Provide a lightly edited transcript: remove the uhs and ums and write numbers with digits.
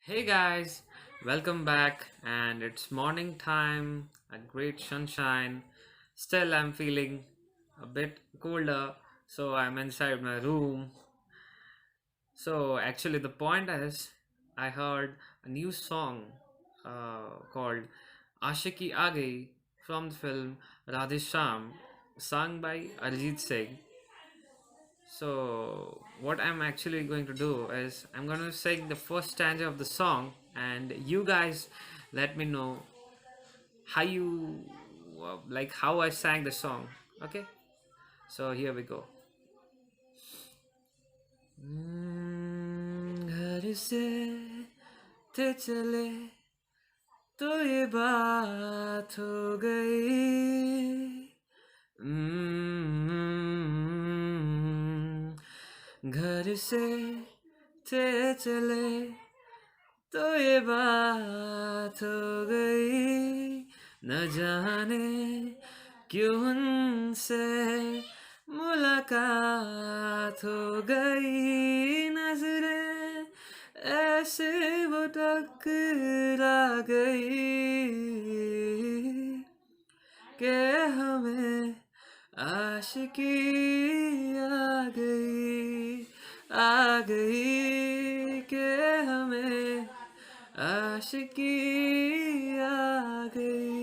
Hey guys, welcome back. And it's morning time, a great sunshine. Still, I'm feeling a bit colder, so I'm inside my room. So, actually, the point is, I heard a new song called Aashiqui Aa Gayi from the film Radhe Shyam, sung by Arijit Singh. So, what I'm actually going to do is I'm going to sing the first stanza of the song, and you guys let me know how you like how I sang the song. Okay, so here we go. घर से थे चले तो ये बात हो गई। घर से थे चले तो ये बात हो गई। न जाने क्यों उनसे मुलाकात हो गई। नजरें ऐसे वो टकरा गई कि हमें आशिकी आ गई, आ गई कि हमें आशिकी आ गई।